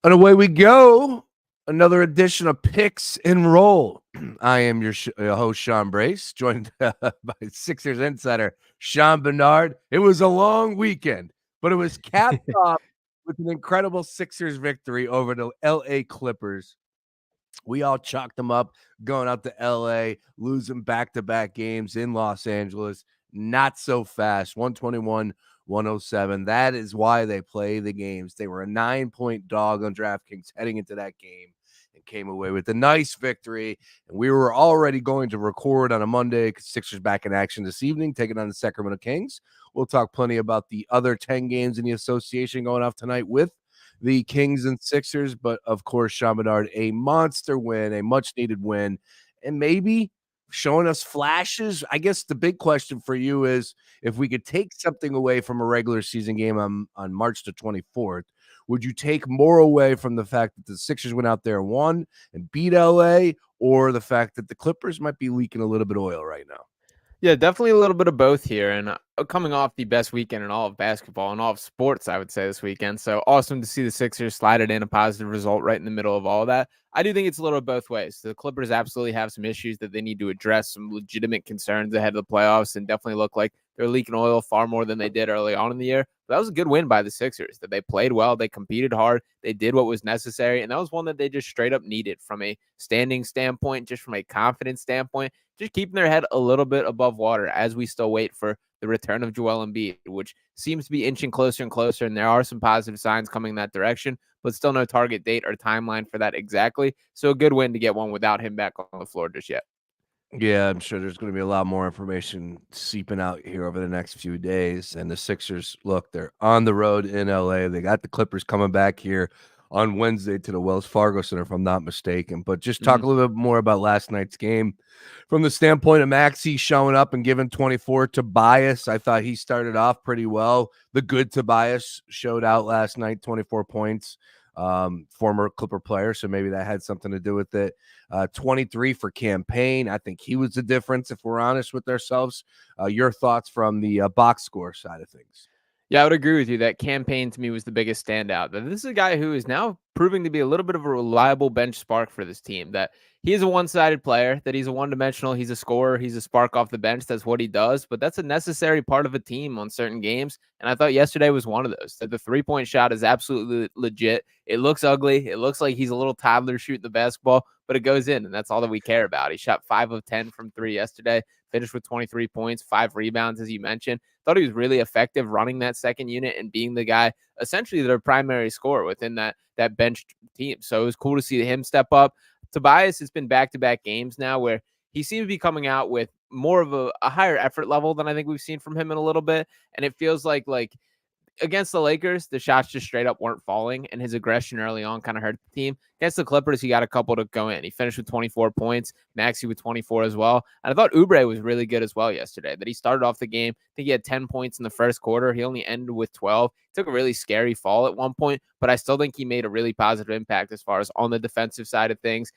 And away we go. Another edition of Picks and Roll. I am your host, Sean Brace, joined by Sixers insider Sean Barnard. It was a long weekend, but it was capped off with an incredible Sixers victory over the LA Clippers. We all chalked them up going out to LA, losing back-to-back games in Los Angeles. Not so fast. 121-107. That is why they play the games. They were a 9-point dog on DraftKings heading into that game and came away with a nice victory. And we were already going to record on a Monday because Sixers back in action this evening, taking on the Sacramento Kings. We'll talk plenty about the other 10 games in the association going off tonight with the Kings and Sixers, but of course, Sean Barnard, a monster win, a much needed win, and maybe showing us flashes. I guess the big question for you is if we could take something away from a regular season game on March the 24th, would you take more away from the fact that the Sixers went out there and won and beat LA, or the fact that the Clippers might be leaking a little bit of oil right now? Yeah, definitely a little bit of both here. And coming off the best weekend in all of basketball and all of sports, I would say this weekend. So awesome to see the Sixers slide it in a positive result right in the middle of all of that. I do think it's a little both ways. The Clippers absolutely have some issues that they need to address, some legitimate concerns ahead of the playoffs, and definitely look like they're leaking oil far more than they did early on in the year. But that was a good win by the Sixers, that they played well, they competed hard, they did what was necessary, and that was one that they just straight up needed from a standing standpoint, just from a confidence standpoint, just keeping their head a little bit above water as we still wait for the return of Joel Embiid, which seems to be inching closer and closer. And there are some positive signs coming that direction, but still no target date or timeline for that exactly. So a good win to get one without him back on the floor just yet. Yeah, I'm sure there's going to be a lot more information seeping out here over the next few days. And the Sixers, look, they're on the road in LA. They got the Clippers coming back here on Wednesday to the Wells Fargo Center, if I'm not mistaken. But just talk a little bit more about last night's game from the standpoint of Maxey showing up and giving 24 to Tobias. I thought he started off pretty well. The good Tobias showed out last night, 24 points. Former Clipper player, so maybe that had something to do with it. 23 for Campaign. I think he was the difference, if we're honest with ourselves. Your thoughts from the box score side of things? Yeah, I would agree with you. That Campaign to me was the biggest standout. That this is a guy who is now proving to be a little bit of a reliable bench spark for this team. That he is a one-sided player, that he's a one-dimensional, he's a scorer, he's a spark off the bench. That's what he does, but that's a necessary part of a team on certain games. And I thought yesterday was one of those. That the three-point shot is absolutely legit. It looks ugly. It looks like he's a little toddler shooting the basketball, but it goes in, and that's all that we care about. He shot 5 of 10 from 3 yesterday, finished with 23 points, 5 rebounds, as you mentioned. Thought he was really effective running that second unit and being the guy, essentially their primary scorer within that bench team. So it was cool to see him step up. Tobias has been back-to-back games now where he seems to be coming out with more of a higher effort level than I think we've seen from him in a little bit. And it feels like against the Lakers, the shots just straight up weren't falling, and his aggression early on kind of hurt the team. Against the Clippers, he got a couple to go in. He finished with 24 points, Maxey with 24 as well. And I thought Oubre was really good as well yesterday, that he started off the game. I think he had 10 points in the first quarter. He only ended with 12. He took a really scary fall at one point, but I still think he made a really positive impact as far as on the defensive side of things.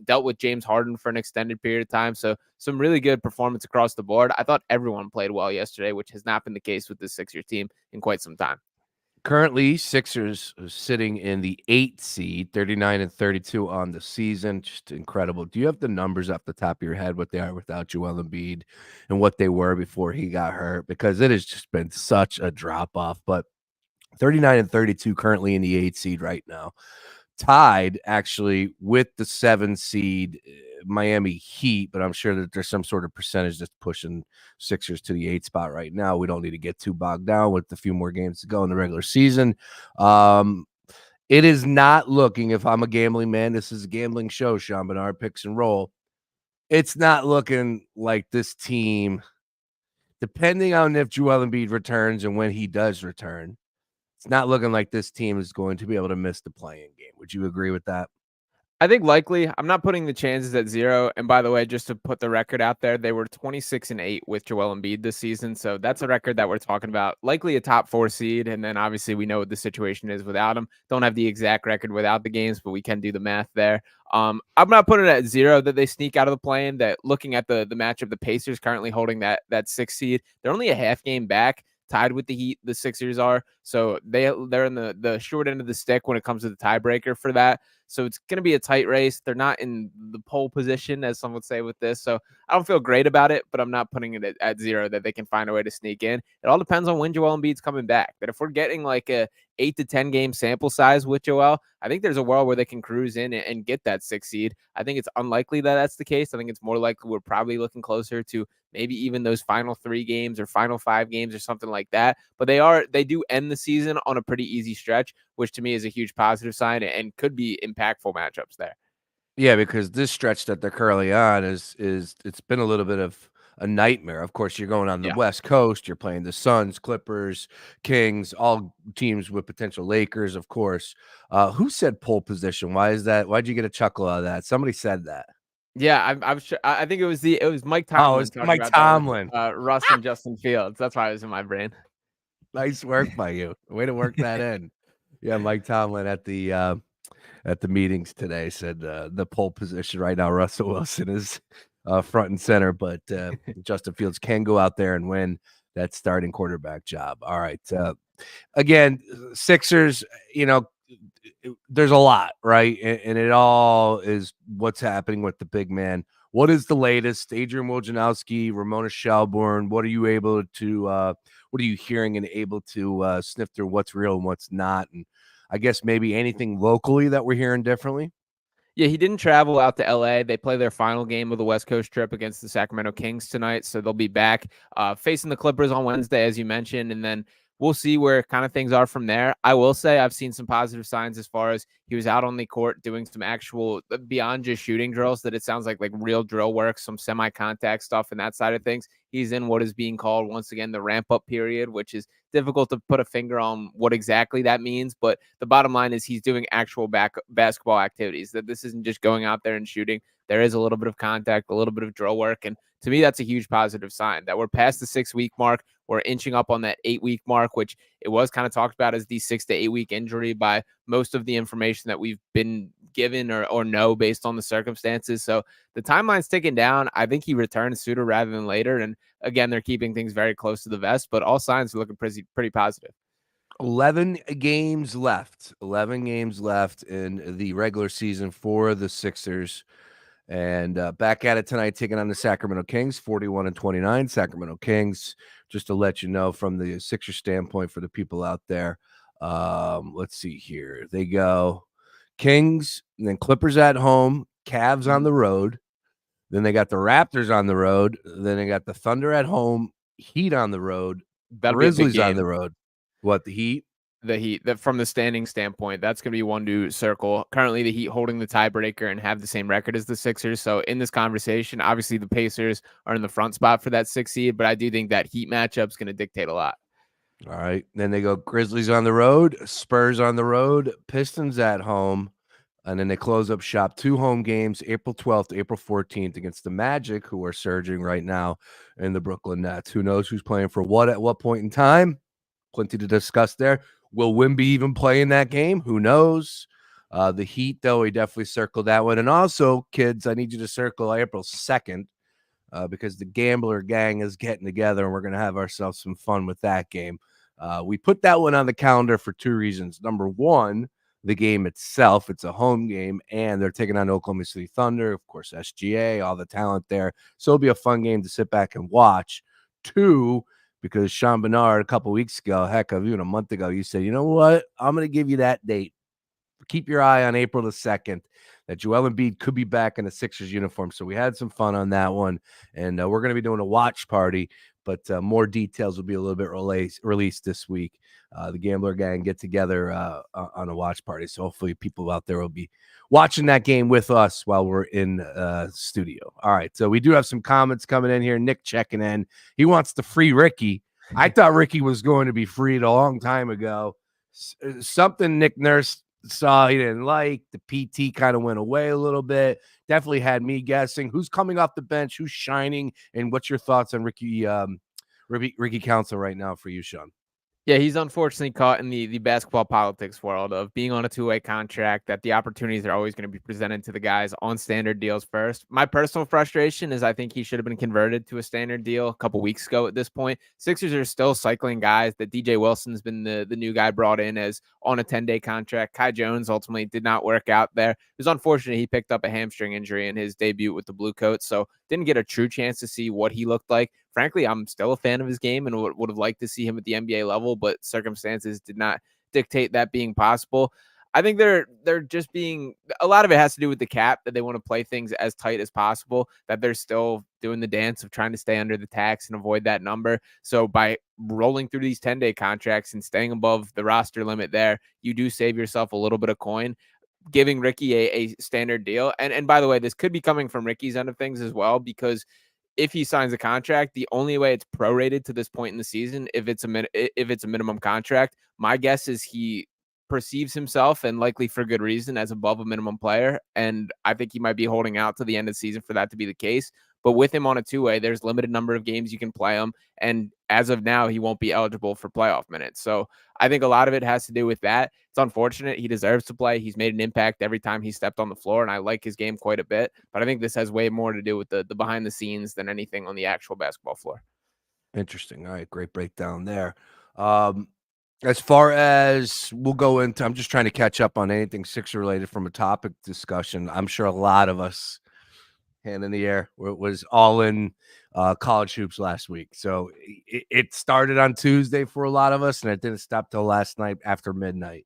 Dealt with James Harden for an extended period of time. So some really good performance across the board. I thought everyone played well yesterday, which has not been the case with the Sixers team in quite some time. Currently, Sixers are sitting in the 8th seed, 39-32 on the season. Just incredible. Do you have the numbers off the top of your head, what they are without Joel Embiid and what they were before he got hurt? Because it has just been such a drop off. But 39-32 currently in the 8th seed right now. Tied actually with the 7 seed Miami Heat, but I'm sure that there's some sort of percentage that's pushing Sixers to the 8th spot right now. We don't need to get too bogged down with a few more games to go in the regular season. It is not looking, if I'm a gambling man, this is a gambling show, Sean Barnard, Picks and Roll. It's not looking like this team, depending on if Joel Embiid returns and when he does return, it's not looking like this team is going to be able to miss the play-in game. Would you agree with that? I think likely. I'm not putting the chances at 0. And by the way, just to put the record out there, they were 26-8 with Joel Embiid this season. So that's a record that we're talking about. Likely a top 4 seed. And then obviously we know what the situation is without him. Don't have the exact record without the games, but we can do the math there. I'm not putting it at 0 that they sneak out of the play-in. That looking at the matchup, the Pacers currently holding that 6th seed. They're only a half game back tied with the Heat. The Sixers are, so they're in the short end of the stick when it comes to the tiebreaker for that. So it's going to be a tight race. They're not in the pole position, as some would say, with this. So I don't feel great about it, but I'm not putting it at 0 that they can find a way to sneak in. It all depends on when Joel Embiid's coming back. That if we're getting like a 8 to 10 game sample size with Joel, I think there's a world where they can cruise in and get that 6 seed. I think it's unlikely that that's the case. I think it's more likely we're probably looking closer to maybe even those final 3 games or final 5 games or something like that. But they do end the season on a pretty easy stretch, which to me is a huge positive sign and could be impactful matchups there. Yeah, because this stretch that they're currently on is it's been a little bit of a nightmare. Of course, you're going on the West Coast. You're playing the Suns, Clippers, Kings, all teams with potential Lakers, of course. Who said pole position? Why is that? Why'd you get a chuckle out of that? Somebody said that. Yeah, I'm sure. I think it was Mike Oh, Tomlin it's talking Mike about Tomlin. that with Russ and Justin Fields. That's why it was in my brain. Nice work by you. Way to work that in. Yeah, Mike Tomlin at the meetings today said the pole position right now, Russell Wilson is front and center, but Justin Fields can go out there and win that starting quarterback job. All right. Again, Sixers, there's a lot, right? And it all is what's happening with the big man. What is the latest? Adrian Wojnarowski, Ramona Shelburne, what are you able to what are you hearing and able to sniff through what's real and what's not? And I guess maybe anything locally that we're hearing differently? Yeah, he didn't travel out to LA. They play their final game of the West Coast trip against the Sacramento Kings tonight. So they'll be back facing the Clippers on Wednesday, as you mentioned. And then we'll see where kind of things are from there. I will say I've seen some positive signs as far as he was out on the court doing some actual beyond just shooting drills, that it sounds like real drill work, some semi-contact stuff and that side of things. He's in what is being called, once again, the ramp-up period, which is difficult to put a finger on what exactly that means. But the bottom line is he's doing actual basketball activities, that this isn't just going out there and shooting. There is a little bit of contact, a little bit of drill work. And to me, that's a huge positive sign that we're past the 6-week mark. We're inching up on that 8-week mark, which it was kind of talked about as the 6 to 8 week injury by most of the information that we've been given or know based on the circumstances. So the timeline's ticking down. I think he returns sooner rather than later. And again, they're keeping things very close to the vest, but all signs are looking pretty positive. 11 games left. 11 games left in the regular season for the Sixers. And back at it tonight, taking on the Sacramento Kings, 41-29. Sacramento Kings, just to let you know from the Sixers standpoint for the people out there. Let's see here. They go Kings, and then Clippers at home, Cavs on the road. Then they got the Raptors on the road. Then they got the Thunder at home, Heat on the road, Grizzlies on the road. What, the Heat? The Heat, that from the standing standpoint, that's going to be one to circle. Currently, the Heat holding the tiebreaker and have the same record as the Sixers. So in this conversation, obviously the Pacers are in the front spot for that 6 seed, but I do think that Heat matchup is going to dictate a lot. All right. Then they go Grizzlies on the road, Spurs on the road, Pistons at home. And then they close up shop 2 home games, April 12th, April 14th against the Magic, who are surging right now, and the Brooklyn Nets. Who knows who's playing for what at what point in time? Plenty to discuss there. Will Wemby even play in that game? Who knows? The Heat, though, we definitely circled that one. And also, kids, I need you to circle April 2nd because the Gambler Gang is getting together, and we're going to have ourselves some fun with that game. We put that one on the calendar for 2 reasons. Number one, the game itself. It's a home game, and they're taking on Oklahoma City Thunder, of course, SGA, all the talent there. So it'll be a fun game to sit back and watch. 2, because Sean Barnard a couple weeks ago, heck, even a month ago, you said, you know what? I'm going to give you that date. Keep your eye on April the 2nd, that Joel Embiid could be back in a Sixers uniform. So we had some fun on that one, and we're going to be doing a watch party, but more details will be a little bit released this week. The Gambler Gang get together on a watch party. So hopefully people out there will be watching that game with us while we're in studio. All right. So we do have some comments coming in here. Nick checking in. He wants to free Ricky. I thought Ricky was going to be freed a long time ago. Something Nick Nurse saw he didn't like. The PT kind of went away a little bit. Definitely had me guessing who's coming off the bench, who's shining, and what's your thoughts on Ricky Council right now for you, Sean? Yeah, he's unfortunately caught in the basketball politics world of being on a two-way contract, that the opportunities are always going to be presented to the guys on standard deals first. My personal frustration is I think he should have been converted to a standard deal a couple weeks ago at this point. Sixers are still cycling guys. That DJ Wilson's been the new guy brought in as on a 10-day contract. Kai Jones ultimately did not work out there. It was unfortunate he picked up a hamstring injury in his debut with the Blue Coats, so didn't get a true chance to see what he looked like. Frankly, I'm still a fan of his game and would have liked to see him at the NBA level, but circumstances did not dictate that being possible. I think they're just being, a lot of it has to do with the cap, that they want to play things as tight as possible, that they're still doing the dance of trying to stay under the tax and avoid that number. So by rolling through these 10-day contracts and staying above the roster limit there, you do save yourself a little bit of coin. Giving Ricky a standard deal. And by the way, this could be coming from Ricky's end of things as well, because if he signs a contract, the only way it's prorated to this point in the season, if it's a minimum contract, my guess is he perceives himself, and likely for good reason, as above a minimum player. And I think he might be holding out to the end of the season for that to be the case. But with him on a two-way, there's limited number of games you can play him. And as of now, he won't be eligible for playoff minutes. So I think a lot of it has to do with that. It's unfortunate. He deserves to play. He's made an impact every time he stepped on the floor, and I like his game quite a bit. But I think this has way more to do with the behind the scenes than anything on the actual basketball floor. Interesting. All right, great breakdown there. As far as we'll go into, I'm just trying to catch up on anything Sixer related from a topic discussion. I'm sure a lot of us, hand in the air, was all in college hoops last week. So it started on Tuesday for a lot of us, and it didn't stop till last night after midnight.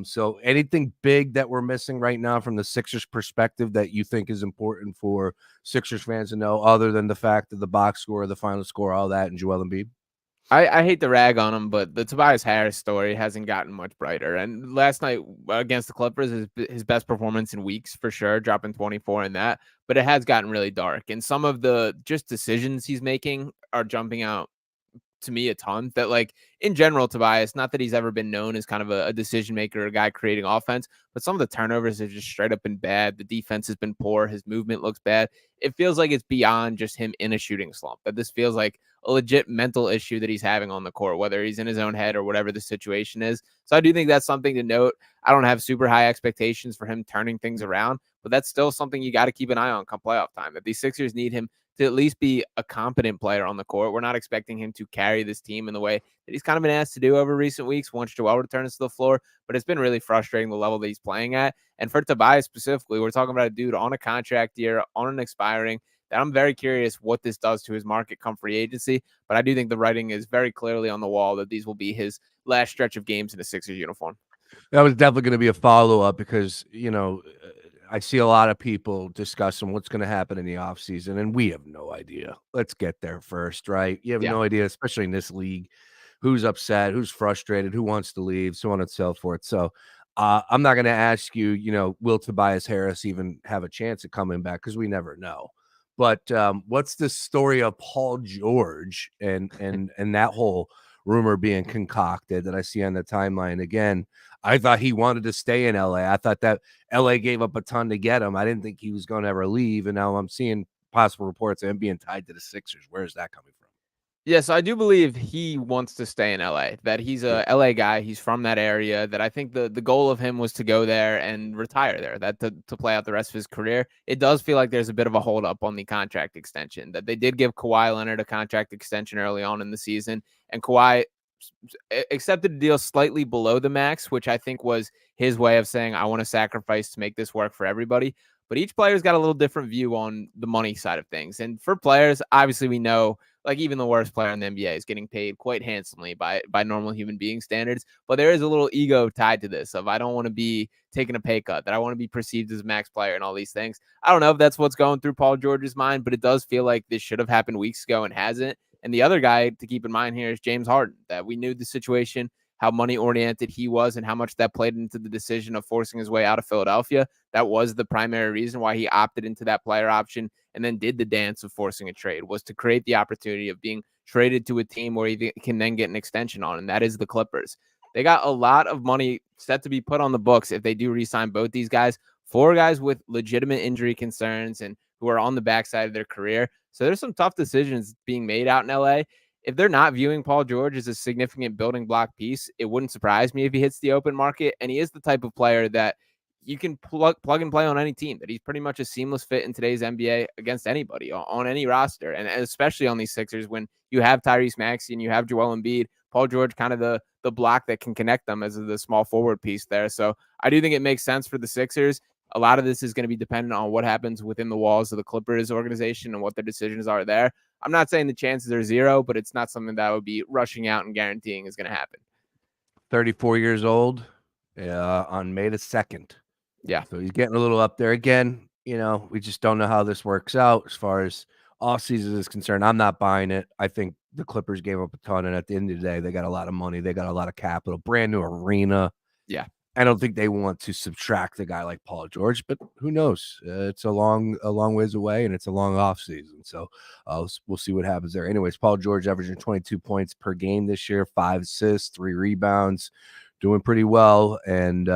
So anything big that we're missing right now from the Sixers perspective that you think is important for Sixers fans to know, other than the fact that the box score, the final score, all that, and Joel Embiid? I hate to rag on him, but the Tobias Harris story hasn't gotten much brighter. And last night against the Clippers is his best performance in weeks for sure, dropping 24 in that. But it has gotten really dark. And some of the just decisions he's making are jumping out to me a ton. That, like, in general, Tobias, not that he's ever been known as kind of a decision maker, a guy creating offense, but some of the turnovers have just straight up been bad. The defense has been poor. His movement looks bad. It feels like it's beyond just him in a shooting slump, that this feels like a legit mental issue that he's having on the court, whether he's in his own head or whatever the situation is. So I do think that's something to note. I don't have super high expectations for him turning things around, but that's still something you got to keep an eye on come playoff time, that these Sixers need him to at least be a competent player on the court. We're not expecting him to carry this team in the way that he's kind of been asked to do over recent weeks once Joel returns to the floor, but it's been really frustrating the level that he's playing at. And for Tobias specifically, we're talking about a dude on a contract year, on an expiring, that I'm very curious what this does to his market come free agency. But I do think the writing is very clearly on the wall that these will be his last stretch of games in a Sixers uniform. That was definitely going to be a follow-up because, I see a lot of people discussing what's going to happen in the offseason, and we have no idea. Let's get there first, right? You have no idea, especially in this league, who's upset, who's frustrated, who wants to leave, so on and so forth. So I'm not going to ask you, will Tobias Harris even have a chance at coming back, because we never know. But what's the story of Paul George and that whole rumor being concocted that I see on the timeline? Again, I thought he wanted to stay in LA. I thought that LA gave up a ton to get him. I didn't think he was going to ever leave. And now I'm seeing possible reports of him being tied to the Sixers. Where is that coming from? Yes, I do believe he wants to stay in LA, that he's a LA guy. He's from that area, that I think the goal of him was to go there and retire there, that to play out the rest of his career. It does feel like there's a bit of a holdup on the contract extension, that they did give Kawhi Leonard a contract extension early on in the season, and Kawhi accepted a deal slightly below the max, which I think was his way of saying, I want to sacrifice to make this work for everybody. But each player's got a little different view on the money side of things. And for players, obviously we know, like, even the worst player in the NBA is getting paid quite handsomely by normal human being standards. But there is a little ego tied to this of, I don't want to be taking a pay cut, that I want to be perceived as a max player and all these things. I don't know if that's what's going through Paul George's mind, but it does feel like this should have happened weeks ago and hasn't. And the other guy to keep in mind here is James Harden, that we knew the situation, how money oriented he was, and how much that played into the decision of forcing his way out of Philadelphia. That was the primary reason why he opted into that player option and then did the dance of forcing a trade, was to create the opportunity of being traded to a team where he can then get an extension on, and that is the Clippers. They got a lot of money set to be put on the books if they do re-sign both these guys, 4 guys with legitimate injury concerns and who are on the backside of their career. So there's some tough decisions being made out in LA. if they're not viewing Paul George as a significant building block piece, it wouldn't surprise me if he hits the open market. And he is the type of player that you can plug and play on any team, that he's pretty much a seamless fit in today's NBA against anybody on any roster. And especially on these Sixers, when you have Tyrese Maxey and you have Joel Embiid, Paul George, kind of the block that can connect them as the small forward piece there. So I do think it makes sense for the Sixers. A lot of this is going to be dependent on what happens within the walls of the Clippers organization and what their decisions are there. I'm not saying the chances are zero, but it's not something that I would be rushing out and guaranteeing is going to happen. 34 years old on May the 2nd. Yeah. So he's getting a little up there again. We just don't know how this works out as far as off season is concerned. I'm not buying it. I think the Clippers gave up a ton, and at the end of the day, they got a lot of money. They got a lot of capital, brand new arena. Yeah. I don't think they want to subtract a guy like Paul George, but who knows? It's a long ways away, and it's a long off season. So we'll see what happens there. Anyways, Paul George averaging 22 points per game this year, 5 assists, 3 rebounds, doing pretty well. And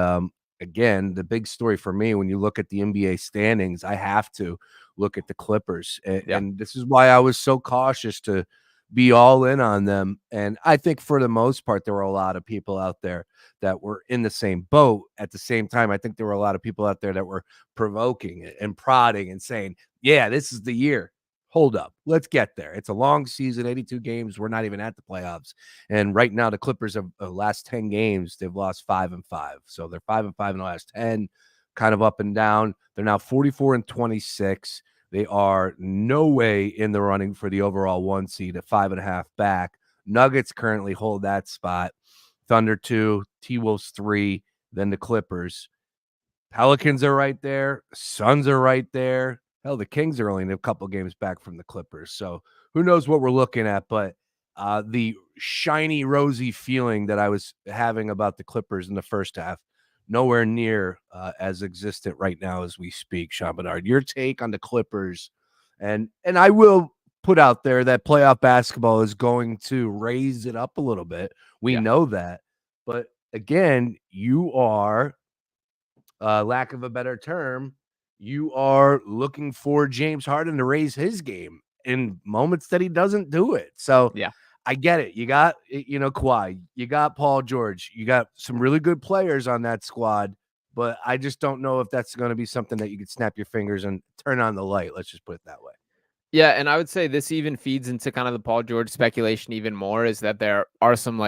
again, the big story for me, when you look at the NBA standings, I have to look at the Clippers. And this is why I was so cautious to be all in on them. And I think for the most part, there were a lot of people out there that were in the same boat. At the same time, I think there were a lot of people out there that were provoking and prodding and saying, yeah, this is the year. Hold up. Let's get there. It's a long season, 82 games. We're not even at the playoffs. And right now, the Clippers have the last 10 games, they've lost 5-5. So they're 5-5 in the last 10, kind of up and down. They're now 44-26. They are no way in the running for the overall 1 seed at 5.5 back. Nuggets currently hold that spot. Thunder 2, T-Wolves 3, then the Clippers. Pelicans are right there. Suns are right there. Hell, the Kings are only a couple games back from the Clippers. So who knows what we're looking at, but the shiny, rosy feeling that I was having about the Clippers in the first half, nowhere near as existent right now as we speak. Sean Barnard, your take on the Clippers, and I will put out there that playoff basketball is going to raise it up a little bit. We know that, but again, you are, lack of a better term, you are looking for James Harden to raise his game in moments that he doesn't do it. So I get it. You got, Kawhi, you got Paul George, you got some really good players on that squad, but I just don't know if that's going to be something that you could snap your fingers and turn on the light. Let's just put it that way. Yeah, and I would say this even feeds into kind of the Paul George speculation even more, is that there are some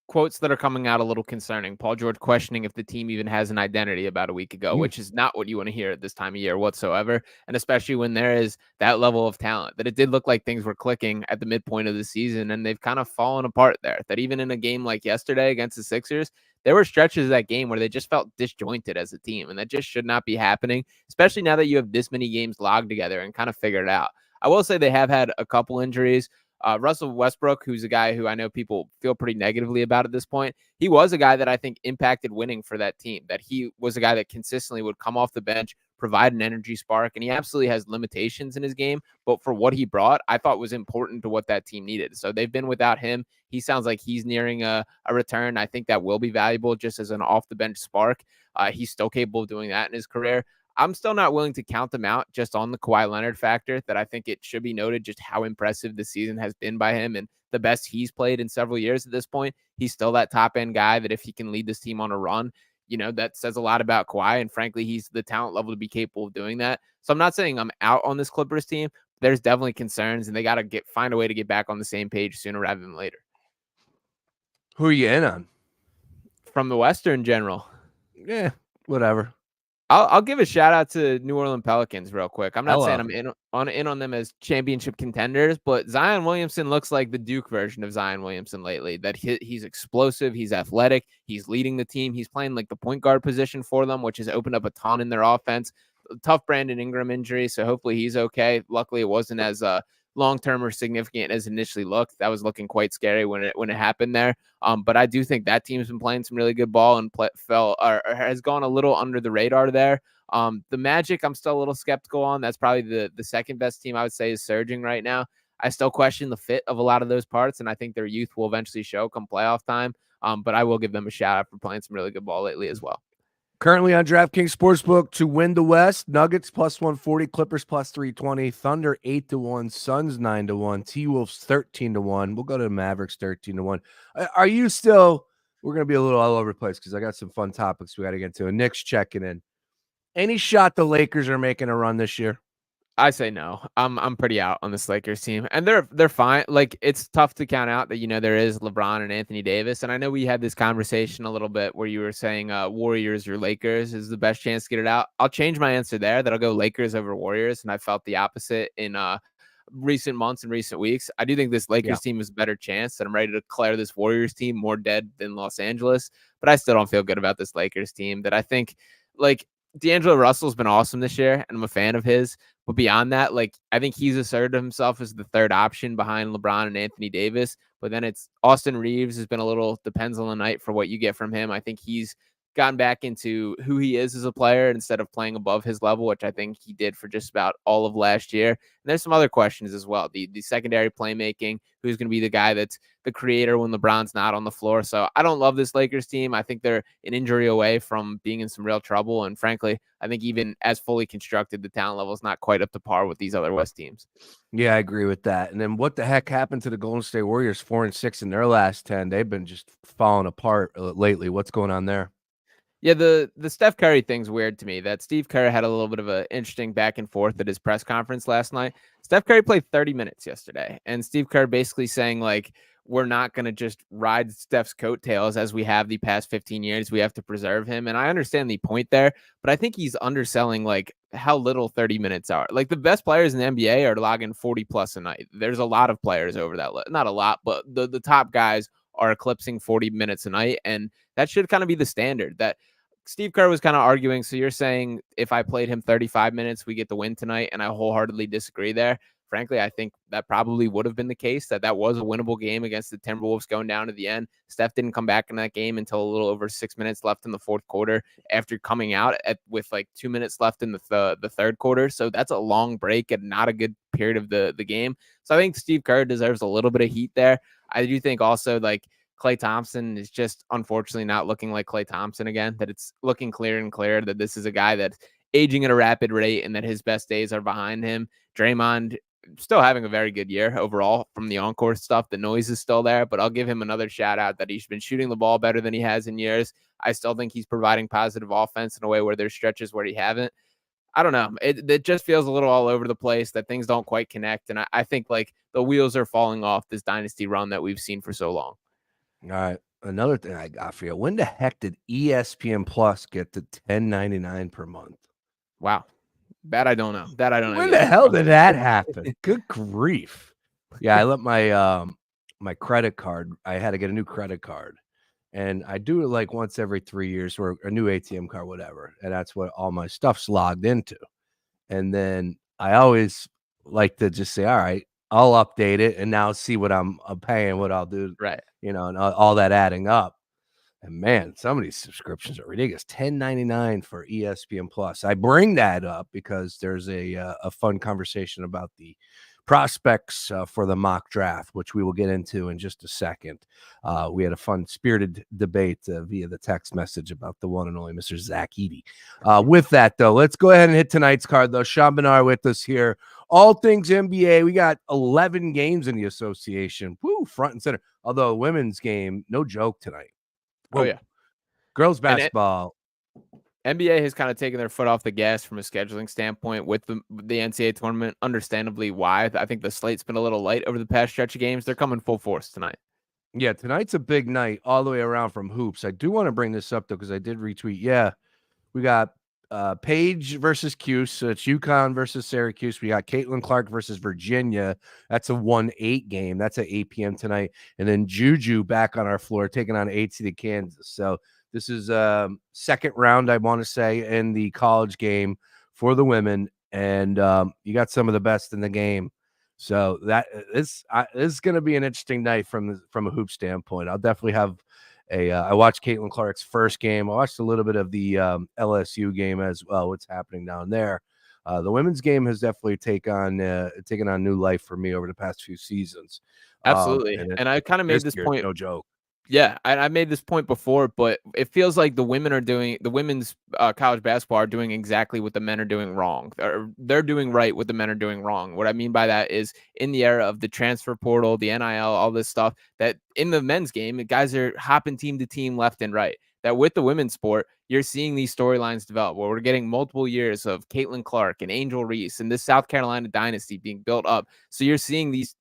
quotes that are coming out a little concerning. Paul George questioning if the team even has an identity about a week ago, which is not what you want to hear at this time of year whatsoever. And especially when there is that level of talent, that it did look like things were clicking at the midpoint of the season, and they've kind of fallen apart there. That even in a game like yesterday against the Sixers, there were stretches of that game where they just felt disjointed as a team, and that just should not be happening, especially now that you have this many games logged together and kind of figured it out. I will say they have had a couple injuries. Russell Westbrook, who's a guy who I know people feel pretty negatively about at this point, he was a guy that I think impacted winning for that team, that he was a guy that consistently would come off the bench, provide an energy spark, and he absolutely has limitations in his game, but for what he brought, I thought was important to what that team needed. So they've been without him. He sounds like he's nearing a return. I think that will be valuable just as an off-the-bench spark. He's still capable of doing that in his career. I'm still not willing to count them out just on the Kawhi Leonard factor, that I think it should be noted just how impressive the season has been by him and the best he's played in several years at this point. He's still that top end guy that if he can lead this team on a run, that says a lot about Kawhi. And frankly, he's the talent level to be capable of doing that. So I'm not saying I'm out on this Clippers team. There's definitely concerns, and they got to find a way to get back on the same page sooner rather than later. Who are you in on? From the Western general? Yeah, whatever. I'll give a shout out to New Orleans Pelicans real quick. I'm not saying I'm in on them as championship contenders, but Zion Williamson looks like the Duke version of Zion Williamson lately. That he's explosive, he's athletic, he's leading the team, he's playing like the point guard position for them, which has opened up a ton in their offense. Tough Brandon Ingram injury, so hopefully he's okay. Luckily, it wasn't as long-term or significant as initially looked. That was looking quite scary when it happened there. But I do think that team's been playing some really good ball and has gone a little under the radar there. The Magic, I'm still a little skeptical on. That's probably the second best team I would say is surging right now. I still question the fit of a lot of those parts, and I think their youth will eventually show come playoff time. But I will give them a shout out for playing some really good ball lately as well. Currently on DraftKings Sportsbook to win the West, Nuggets plus 140, Clippers plus 320, Thunder 8-1, Suns 9-1, T-Wolves 13-1. We'll go to the Mavericks 13-1. Are you still, we're going to be a little all over the place because I got some fun topics we got to get to. And Nick's checking in. Any shot the Lakers are making a run this year? I say no. I'm pretty out on this Lakers team, and they're fine. Like, it's tough to count out that there is LeBron and Anthony Davis, and I know we had this conversation a little bit where you were saying Warriors or Lakers is the best chance to get it out. I'll change my answer there. That I'll go Lakers over Warriors, and I felt the opposite in recent months and recent weeks. I do think this Lakers team is a better chance, and I'm ready to declare this Warriors team more dead than Los Angeles. But I still don't feel good about this Lakers team. That I think like D'Angelo Russell's been awesome this year, and I'm a fan of his. But beyond that, like, I think he's asserted himself as the third option behind LeBron and Anthony Davis. But then it's Austin Reeves has been a little depends on the night for what you get from him. I think he's gotten back into who he is as a player instead of playing above his level, which I think he did for just about all of last year. And there's some other questions as well. The secondary playmaking, who's going to be the guy that's the creator when LeBron's not on the floor. So I don't love this Lakers team. I think they're an injury away from being in some real trouble. And frankly, I think even as fully constructed, the talent level is not quite up to par with these other West teams. Yeah, I agree with that. And then what the heck happened to the Golden State Warriors 4-6 in their last 10? They've been just falling apart lately. What's going on there? Yeah, the Steph Curry thing's weird to me. That Steve Kerr had a little bit of an interesting back and forth at his press conference last night. Steph Curry played 30 minutes yesterday, and Steve Kerr basically saying, like, we're not going to just ride Steph's coattails as we have the past 15 years. We have to preserve him. And I understand the point there, but I think he's underselling like how little 30 minutes are. Like, the best players in the NBA are logging 40 plus a night. There's a lot of players over that. Not a lot, but the top guys are eclipsing 40 minutes a night. And that should kind of be the standard. That Steve Kerr was kind of arguing. So you're saying if I played him 35 minutes, we get the win tonight. And I wholeheartedly disagree there. Frankly, I think that probably would have been the case, that was a winnable game against the Timberwolves going down to the end. Steph didn't come back in that game until a little over 6 minutes left in the fourth quarter after coming out with like 2 minutes left in the third quarter. So that's a long break and not a good period of the game. So I think Steve Kerr deserves a little bit of heat there. I do think also like Klay Thompson is just unfortunately not looking like Klay Thompson again, that it's looking clearer and clearer that this is a guy that's aging at a rapid rate and that his best days are behind him. Draymond still having a very good year overall from the encore stuff. The noise is still there, but I'll give him another shout out that he's been shooting the ball better than he has in years. I still think he's providing positive offense in a way where there's stretches where he haven't. I don't know. It just feels a little all over the place, that things don't quite connect. And I think like the wheels are falling off this dynasty run that we've seen for so long. All right. Another thing I got for you. When the heck did ESPN Plus get to $10.99 per month? Wow. That I don't know. When the hell did that happen? Good grief. Yeah, I let my my credit card. I had to get a new credit card. And I do it like once every 3 years, or a new ATM card, whatever. And that's what all my stuff's logged into. And then I always like to just say, all right, I'll update it and now see what I'm paying, what I'll do. Right. And all that adding up. And man, some of these subscriptions are ridiculous. $10.99 for ESPN Plus. I bring that up because there's a fun conversation about the prospects for the mock draft, which we will get into in just a second. We had a fun, spirited debate via the text message about the one and only Mr. Zach Edey. With that, though, let's go ahead and hit tonight's card, though. Sean Barnard with us here. All things NBA. We got 11 games in the association. Woo, front and center. Although women's game, no joke tonight. Whoa. Oh, yeah. Girls basketball. NBA has kind of taken their foot off the gas from a scheduling standpoint with the NCAA tournament. Understandably why. I think the slate's been a little light over the past stretch of games. They're coming full force tonight. Yeah, tonight's a big night all the way around from hoops. I do want to bring this up, though, because I did retweet. Yeah, we got Page versus Cuse. So it's UConn versus Syracuse. We got Caitlin Clark versus Virginia. That's a 1-8 game. That's at 8 p.m. tonight. And then Juju back on our floor taking on 8-seeded Kansas. So this is second round, I want to say, in the college game for the women. And you got some of the best in the game. So that is going to be an interesting night from a hoop standpoint. I'll definitely have I watched Caitlin Clark's first game. I watched a little bit of the LSU game as well. What's happening down there? The women's game has definitely taken on new life for me over the past few seasons. Absolutely. And I kind of made this point. No joke. Yeah, I made this point before, but it feels like the women's college basketball are doing exactly what the men are doing wrong. They're doing right what the men are doing wrong. What I mean by that is in the era of the transfer portal, the NIL, all this stuff, that in the men's game, the guys are hopping team to team left and right. That with the women's sport, you're seeing these storylines develop where we're getting multiple years of Caitlin Clark and Angel Reese and this South Carolina dynasty being built up. So you're seeing these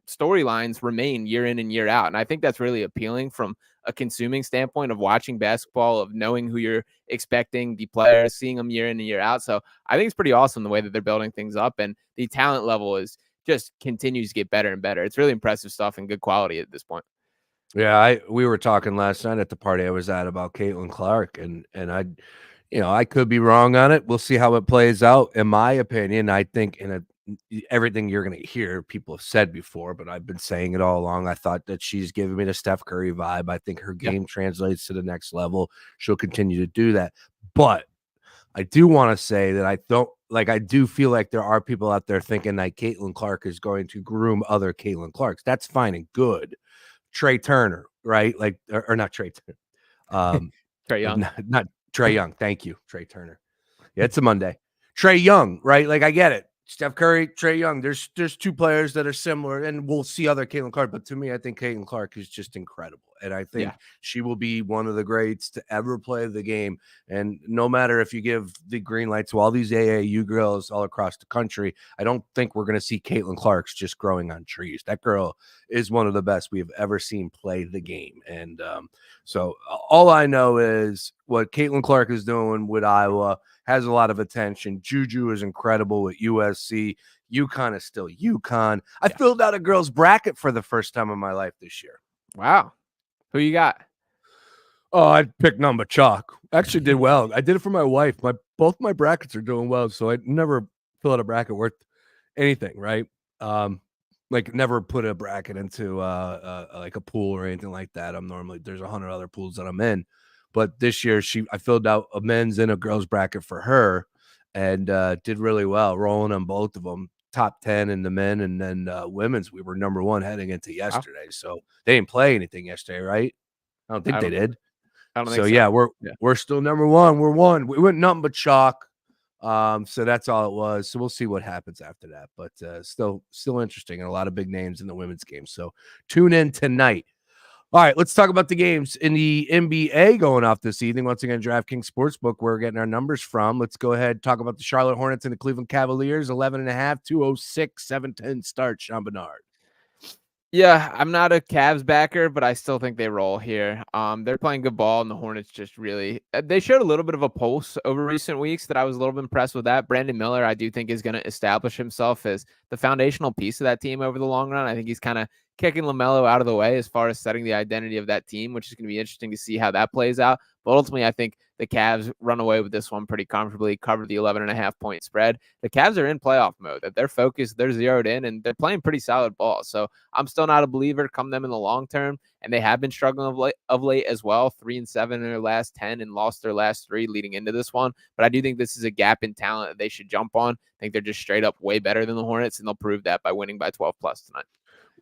storylines remain year in and year out. And I think that's really appealing from a consuming standpoint of watching basketball, of knowing who you're expecting, the players, seeing them year in and year out. So I think it's pretty awesome the way that they're building things up, and the talent level is just continues to get better and better. It's really impressive stuff and good quality at this point. Yeah, we were talking last night at the party I was at about Caitlin Clark, and I could be wrong on it. We'll see how it plays out. In my opinion, I think everything you're going to hear, people have said before, but I've been saying it all along. I thought that she's giving me the Steph Curry vibe. I think her game translates to the next level. She'll continue to do that. But I do want to say that I do feel like there are people out there thinking that Caitlin Clark is going to groom other Caitlin Clarks. That's fine and good. Trey Turner, right? Like, or not Trey Turner. Trae Young. Not Trey Young. Thank you, Trey Turner. Yeah, it's a Monday. Trey Young, right? Like, I get it. Steph Curry, Trey Young. There's two players that are similar, and we'll see other Caitlin Clark. But to me, I think Caitlin Clark is just incredible, and I think she will be one of the greats to ever play the game. And no matter if you give the green light to all these AAU girls all across the country, I don't think we're going to see Caitlin Clark's just growing on trees. That girl is one of the best we have ever seen play the game. And so all I know is what Caitlin Clark is doing with Iowa has a lot of attention. Juju is incredible with USC. UConn is still UConn. I filled out a girls' bracket for the first time in my life this year. Wow. Who you got? Oh, I picked number chalk. Actually did well. I did it for my wife. Both my brackets are doing well, so I never fill out a bracket worth anything, right? Like never put a bracket into like a pool or anything like that. There's 100 other pools that I'm in. But this year I filled out a men's and a girls bracket for her and did really well, rolling on both of them. Top 10 in the men, and then women's, we were number 1 heading into yesterday. Wow. So they didn't play anything yesterday, right? I don't think they did. I don't think so. Yeah, we're still number 1. We're 1. We went nothing but chalk. So that's all it was. So we'll see what happens after that. But still interesting, and a lot of big names in the women's game. So tune in tonight. All right, let's talk about the games in the NBA going off this evening. Once again, DraftKings Sportsbook, we're getting our numbers from. Let's go ahead and talk about the Charlotte Hornets and the Cleveland Cavaliers. 11.5, 2:06, 7:10 start. Sean Barnard. Yeah, I'm not a Cavs backer, but I still think they roll here. They're playing good ball, and the Hornets just really they showed a little bit of a pulse over recent weeks that I was a little bit impressed with. That Brandon Miller, I do think, is going to establish himself as the foundational piece of that team over the long run. I think he's kind of kicking LaMelo out of the way as far as setting the identity of that team, which is going to be interesting to see how that plays out. But ultimately, I think the Cavs run away with this one pretty comfortably, cover the 11.5 point spread. The Cavs are in playoff mode. That they're focused, they're zeroed in, and they're playing pretty solid ball. So I'm still not a believer come them in the long term, and they have been struggling of late as well. 3-7 in their last 10 and lost their last 3 leading into this one. But I do think this is a gap in talent that they should jump on. I think they're just straight up way better than the Hornets, and they'll prove that by winning by 12 plus tonight.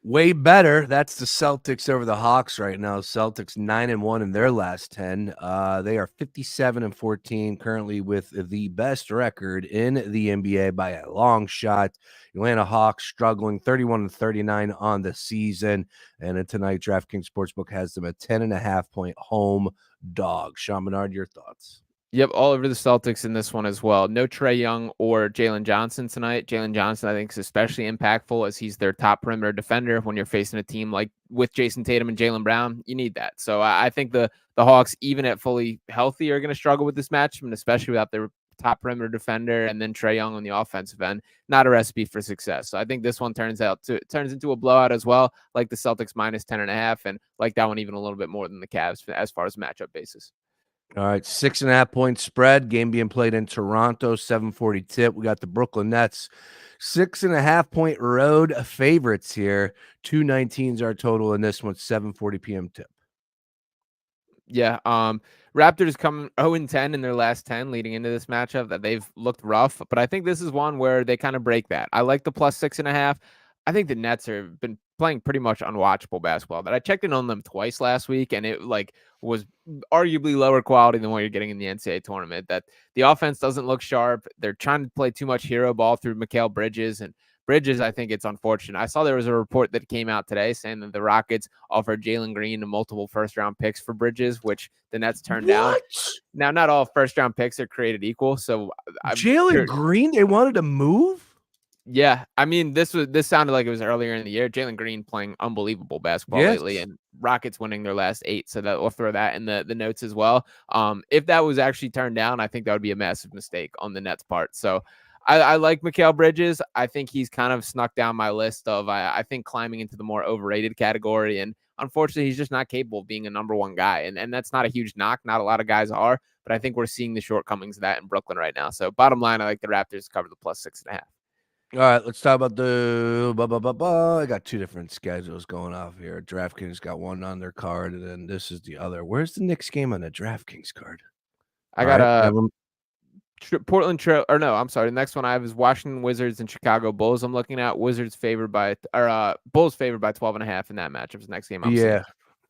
Way better. That's the Celtics over the Hawks right now. Celtics 9-1 in their last 10. They are 57-14 currently with the best record in the NBA by a long shot. Atlanta Hawks struggling 31-39 on the season. And then tonight, DraftKings Sportsbook has them a 10.5 point home dog. Sean Barnard, your thoughts? Yep, all over the Celtics in this one as well. No Trae Young or Jalen Johnson tonight. Jalen Johnson, I think, is especially impactful as he's their top perimeter defender. When you're facing a team like with Jason Tatum and Jaylen Brown, you need that. So I think the Hawks, even at fully healthy, are going to struggle with this matchup, and especially without their top perimeter defender and then Trae Young on the offensive end. Not a recipe for success. So I think this one turns into a blowout as well, like the Celtics minus 10.5, and like that one even a little bit more than the Cavs as far as matchup basis. All right, 6.5 point spread. Game being played in Toronto, 7:40 tip. We got the Brooklyn Nets, 6.5 point road favorites here. 219 is our total in this one, 7:40 p.m. tip. Yeah, Raptors come 0-10 in their last 10 leading into this matchup. That they've looked rough, but I think this is one where they kind of break that. I like the plus 6.5. I think the Nets have been playing pretty much unwatchable basketball. That I checked in on them twice last week, and it was arguably lower quality than what you're getting in the NCAA tournament. That the offense doesn't look sharp. They're trying to play too much hero ball through Mikal Bridges, and Bridges, I think it's unfortunate. I saw there was a report that came out today saying that the Rockets offered Jalen Green and multiple first-round picks for Bridges, which the Nets turned down. Now, not all first-round picks are created equal, so Jalen Green, they wanted to move? Yeah, I mean, this sounded like it was earlier in the year. Jalen Green playing unbelievable basketball lately, and Rockets winning their last 8. So that we'll throw that in the notes as well. If that was actually turned down, I think that would be a massive mistake on the Nets' part. So I like Mikal Bridges. I think he's kind of snuck down my list of I think climbing into the more overrated category. And unfortunately, he's just not capable of being a number one guy. And that's not a huge knock. Not a lot of guys are, but I think we're seeing the shortcomings of that in Brooklyn right now. So bottom line, I like the Raptors to cover the plus 6.5. All right, let's talk about the I got two different schedules going off here. DraftKings got one on their card, and then this is the other. Where's the Knicks game on the DraftKings card? I got a Portland Trail, or no, I'm sorry. The next one I have is Washington Wizards and Chicago Bulls. I'm looking at Wizards favored by, or Bulls favored by 12.5 in that matchup. It's the next game I'm seeing.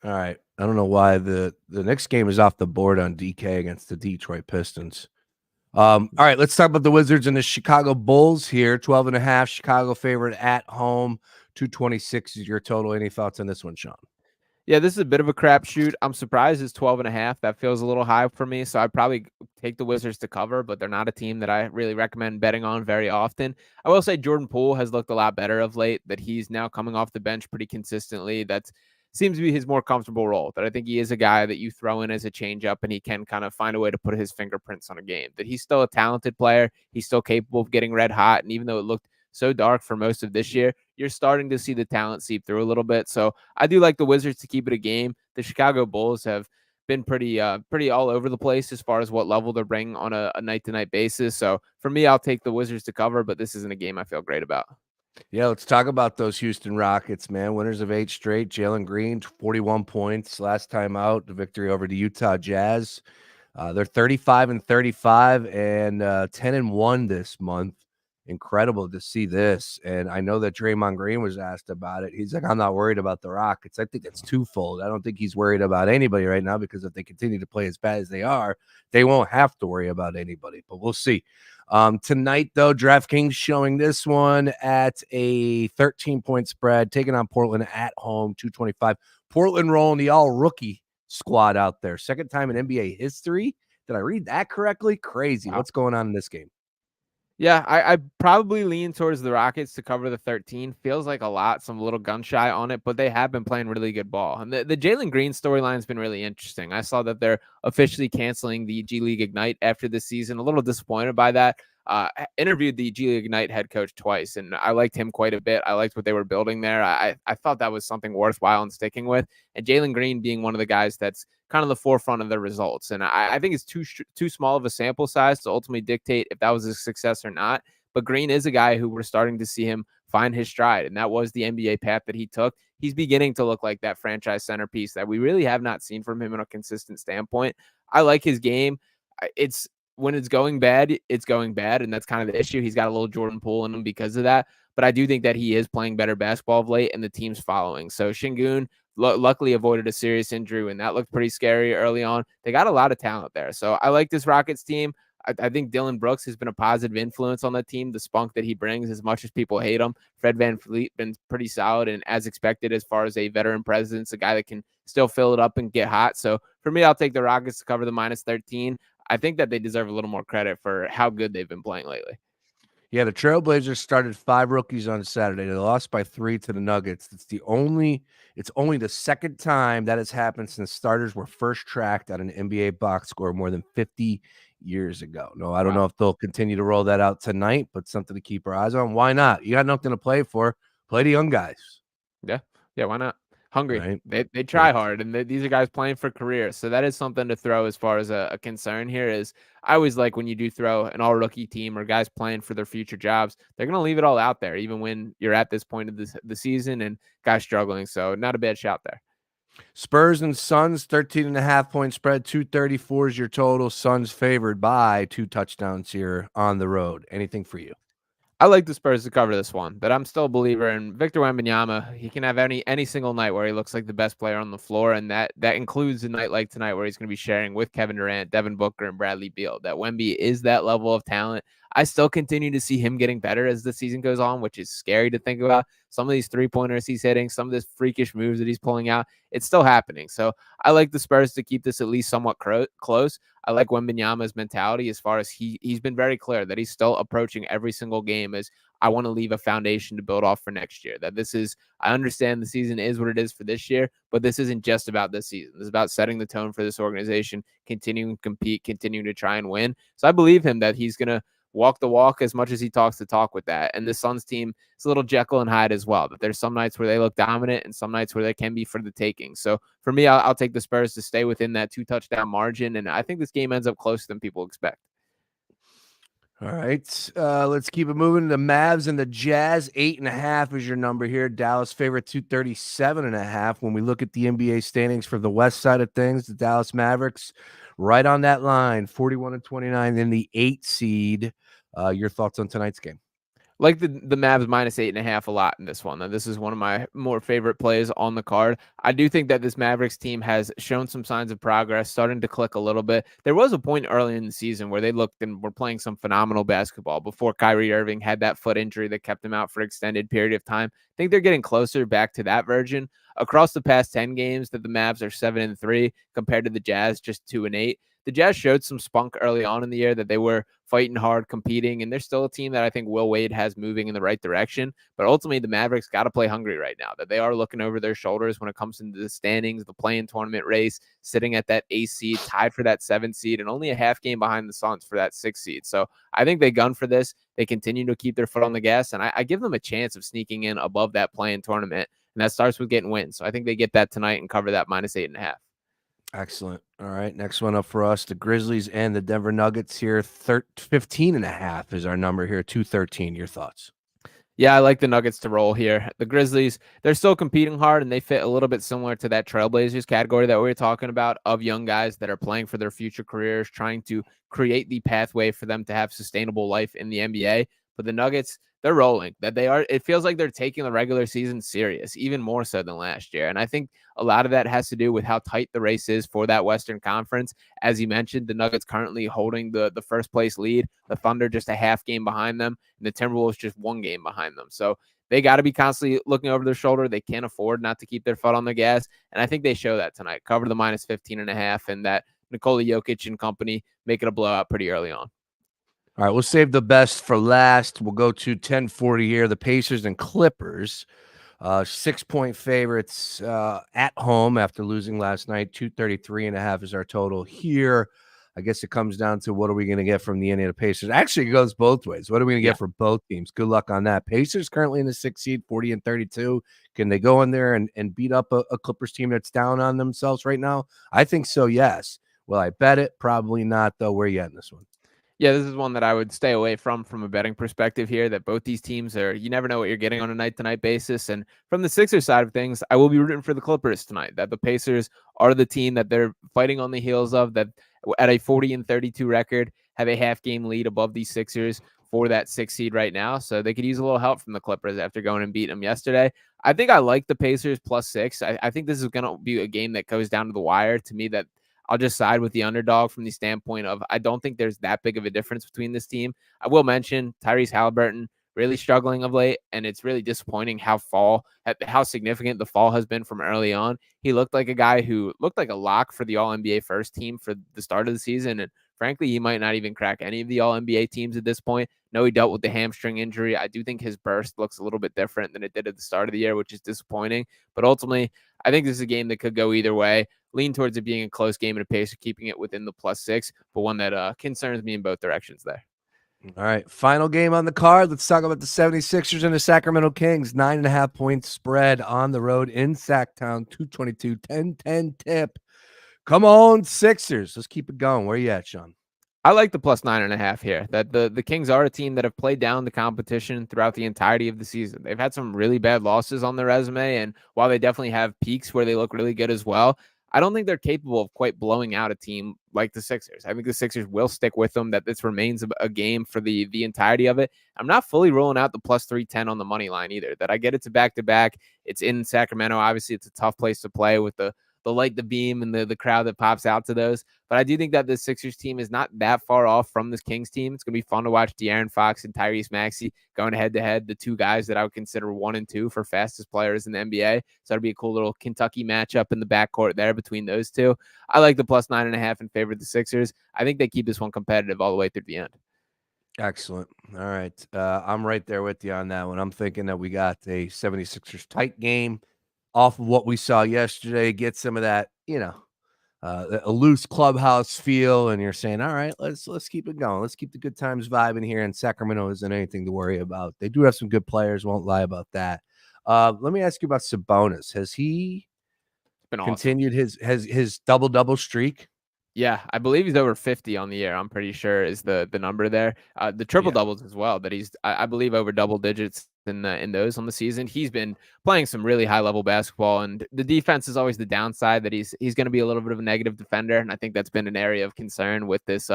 All right. I don't know why the next game is off the board on DK against the Detroit Pistons. All right, let's talk about the Wizards and the Chicago Bulls here. 12.5, Chicago favorite at home. 226 is your total. Any thoughts on this one, Sean? Yeah, this is a bit of a crapshoot. I'm surprised it's 12.5. That feels a little high for me. So I'd probably take the Wizards to cover, but they're not a team that I really recommend betting on very often. I will say Jordan Poole has looked a lot better of late, that he's now coming off the bench pretty consistently. That seems to be his more comfortable role. That I think he is a guy that you throw in as a changeup and he can kind of find a way to put his fingerprints on a game. That he's still a talented player. He's still capable of getting red hot. And even though it looked so dark for most of this year, you're starting to see the talent seep through a little bit. So I do like the Wizards to keep it a game. The Chicago Bulls have been pretty all over the place as far as what level they're bringing on a night-to-night basis. So for me, I'll take the Wizards to cover, but this isn't a game I feel great about. Yeah, let's talk about those Houston Rockets, man. Winners of 8 straight. Jalen Green, 41 points last time out. The victory over the Utah Jazz. They're 35-35 and 10-1 this month. Incredible to see this. And I know that Draymond Green was asked about it. He's like, I'm not worried about the Rockets. I think that's twofold. I don't think he's worried about anybody right now, because if they continue to play as bad as they are, they won't have to worry about anybody. But we'll see. Tonight, though, DraftKings showing this one at a 13-point spread, taking on Portland at home, 225. Portland rolling the all-rookie squad out there. Second time in NBA history. Did I read that correctly? Crazy. Wow. What's going on in this game? Yeah, I probably lean towards the Rockets to cover the 13. Feels like a lot, some little gun shy on it, but they have been playing really good ball. And the Jalen Green storyline has been really interesting. I saw that they're officially canceling the G League Ignite after this season. A little disappointed by that. I interviewed the G League Ignite head coach twice, and I liked him quite a bit. I liked what they were building there. I thought that was something worthwhile and sticking with. And Jalen Green being one of the guys that's kind of the forefront of their results. And I think it's too small of a sample size to ultimately dictate if that was a success or not. But Green is a guy who we're starting to see him find his stride. And that was the NBA path that he took. He's beginning to look like that franchise centerpiece that we really have not seen from him in a consistent standpoint. I like his game. When it's going bad, it's going bad. And that's kind of the issue. He's got a little Jordan Poole in him because of that. But I do think that he is playing better basketball of late and the team's following. So Şengün luckily avoided a serious injury, and that looked pretty scary early on. They got a lot of talent there. So I like this Rockets team. I think Dylan Brooks has been a positive influence on the team. The spunk that he brings, as much as people hate him. Fred VanVleet been pretty solid and as expected as far as a veteran presence, a guy that can still fill it up and get hot. So for me, I'll take the Rockets to cover the -13. I think that they deserve a little more credit for how good they've been playing lately. Yeah, the Trailblazers started 5 rookies on Saturday. They lost by 3 to the Nuggets. It's only the second time that has happened since starters were first tracked at an NBA box score more than 50 years ago. No, I don't know if they'll continue to roll that out tonight, but something to keep our eyes on. Why not? You got nothing to play for. Play the young guys. Yeah, why not? Hungry. Right. They try hard, and these are guys playing for careers. So that is something to throw as far as a concern here is I always like when you do throw an all-rookie team or guys playing for their future jobs, they're going to leave it all out there, even when you're at this point of the season and guys struggling. So not a bad shot there. Spurs and Suns, 13.5-point spread, 234 is your total. Suns favored by 2 touchdowns here on the road. Anything for you? I like the Spurs to cover this one, but I'm still a believer in Victor Wembanyama. He can have any single night where he looks like the best player on the floor, and that includes a night like tonight where he's going to be sharing with Kevin Durant, Devin Booker, and Bradley Beal. That Wemby is that level of talent. I still continue to see him getting better as the season goes on, which is scary to think about. Some of these three-pointers he's hitting, some of this freakish moves that he's pulling out, it's still happening. So I like the Spurs to keep this at least somewhat close. I like Wembanyama's mentality as far as he's been very clear that he's still approaching every single game as I want to leave a foundation to build off for next year. That this is, I understand the season is what it is for this year, but this isn't just about this season. This is about setting the tone for this organization, continuing to compete, continuing to try and win. So I believe him that he's going to walk the walk as much as he talks the talk with that. And the Suns team is a little Jekyll and Hyde as well. That there's some nights where they look dominant and some nights where they can be for the taking. So for me, I'll take the Spurs to stay within that 2-touchdown margin. And I think this game ends up closer than people expect. All right. Let's keep it moving. The Mavs and the Jazz, 8.5 is your number here. Dallas favorite 237.5. When we look at the NBA standings for the West side of things, the Dallas Mavericks right on that line, 41-29 in the 8 seed. Your thoughts on tonight's game? Like the Mavs minus 8.5 a lot in this one. Now, this is one of my more favorite plays on the card. I do think that this Mavericks team has shown some signs of progress, starting to click a little bit. There was a point early in the season where they looked and were playing some phenomenal basketball before Kyrie Irving had that foot injury that kept him out for an extended period of time. I think they're getting closer back to that version. Across the past 10 games, that the Mavs are 7-3 compared to the Jazz just 2-8. The Jazz showed some spunk early on in the year that they were fighting hard, competing, and they're still a team that I think Will Wade has moving in the right direction. But ultimately, the Mavericks got to play hungry right now, that they are looking over their shoulders when it comes into the standings, the play-in tournament race, sitting at that 8 seed, tied for that 7 seed, and only a half game behind the Suns for that 6 seed. So I think they gun for this. They continue to keep their foot on the gas, and I give them a chance of sneaking in above that play-in tournament, and that starts with getting wins. So I think they get that tonight and cover that minus 8.5. Excellent. All right. Next one up for us, the Grizzlies and the Denver Nuggets here. 15.5 is our number here. 213. Your thoughts? Yeah, I like the Nuggets to roll here. The Grizzlies, they're still competing hard, and they fit a little bit similar to that Trailblazers category that we were talking about of young guys that are playing for their future careers, trying to create the pathway for them to have sustainable life in the NBA. But the Nuggets, they're rolling. That they are. It feels like they're taking the regular season serious, even more so than last year. And I think a lot of that has to do with how tight the race is for that Western Conference. As you mentioned, the Nuggets currently holding the first place lead. The Thunder just a half game behind them, and the Timberwolves just 1 game behind them. So they got to be constantly looking over their shoulder. They can't afford not to keep their foot on the gas. And I think they show that tonight. Cover the minus 15.5, and that Nikola Jokic and company make it a blowout pretty early on. All right, we'll save the best for last. We'll go to 10:40 here. The Pacers and Clippers, 6-point favorites at home after losing last night. 233.5 is our total here. I guess it comes down to what are we going to get from the Indiana Pacers. Actually, it goes both ways. What are we going to get for both teams? Good luck on that. Pacers currently in the 6th seed, 40-32. Can they go in there and beat up a Clippers team that's down on themselves right now? I think so, yes. Will I bet it? Probably not, though. Where are you at in this one? Yeah, this is one that I would stay away from a betting perspective here, that both these teams are, you never know what you're getting on a night-to-night basis. And from the Sixers side of things, I will be rooting for the Clippers tonight, that the Pacers are the team that they're fighting on the heels of, that at a 40-32 record, have a half-game lead above these Sixers for that 6th seed right now. So they could use a little help from the Clippers after going and beating them yesterday. I think I like the Pacers +6. I think this is going to be a game that goes down to the wire. To me, that I'll just side with the underdog from the standpoint of I don't think there's that big of a difference between this team. I will mention Tyrese Halliburton really struggling of late, and it's really disappointing how significant the fall has been from early on. He looked like a guy who looked like a lock for the All-NBA first team for the start of the season, and frankly, he might not even crack any of the All-NBA teams at this point. No, he dealt with the hamstring injury. I do think his burst looks a little bit different than it did at the start of the year, which is disappointing. But ultimately, I think this is a game that could go either way. Lean towards it being a close game and a pace of keeping it within the +6, but one that concerns me in both directions there. All right, final game on the card. Let's talk about the 76ers and the Sacramento Kings. 9.5-point spread on the road in Sacktown. 222, 10-10 tip. Come on, Sixers. Let's keep it going. Where you at, Sean? I like the +9.5 here. That the Kings are a team that have played down the competition throughout the entirety of the season. They've had some really bad losses on their resume, and while they definitely have peaks where they look really good as well, I don't think they're capable of quite blowing out a team like the Sixers. I think the Sixers will stick with them, that this remains a game for the entirety of it. I'm not fully rolling out the plus 310 on the money line either, that I get it to back-to-back. It's in Sacramento. Obviously, it's a tough place to play with the light, the beam, and the crowd that pops out to those. But I do think that the Sixers team is not that far off from this Kings team. It's going to be fun to watch De'Aaron Fox and Tyrese Maxey going head-to-head, the two guys that I would consider 1 and 2 for fastest players in the NBA. So it'll be a cool little Kentucky matchup in the backcourt there between those two. I like the plus 9.5 in favor of the Sixers. I think they keep this one competitive all the way through the end. Excellent. All right. I'm right there with you on that one. I'm thinking that we got a 76ers tight game off of what we saw yesterday, get some of that, a loose clubhouse feel, and you're saying, all right, let's keep it going. Let's keep the good times vibing here. And Sacramento isn't anything to worry about. They do have some good players, won't lie about that. Let me ask you about Sabonis. Has he continued his double streak? Yeah, I believe he's over 50 on the year. I'm pretty sure is the number there. The triple doubles as well, that he's I believe over double digits in those on the season. He's been playing some really high level basketball, and the defense is always the downside, that he's going to be a little bit of a negative defender, and I think that's been an area of concern with this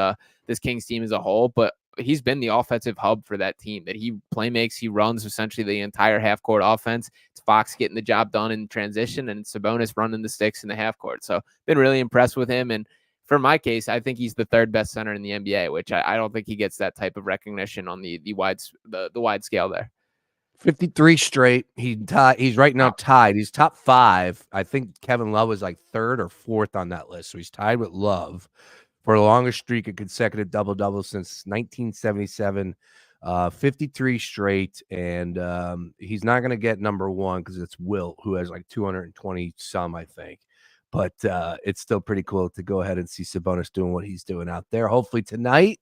Kings team as a whole. But he's been the offensive hub for that team, that he playmakes, he runs essentially the entire half court offense. It's Fox getting the job done in transition, and Sabonis running the sticks in the half court. So been really impressed with him. And for my case, I think he's the third best center in the NBA, which I don't think he gets that type of recognition on the wide scale there. 53 straight. He's right now tied. He's top 5. I think Kevin Love was like 3rd or 4th on that list. So he's tied with Love for the longest streak of consecutive double-doubles since 1977. 53 straight. And he's not going to get number 1 because it's Wilt, who has like 220 some, I think. But it's still pretty cool to go ahead and see Sabonis doing what he's doing out there. Hopefully tonight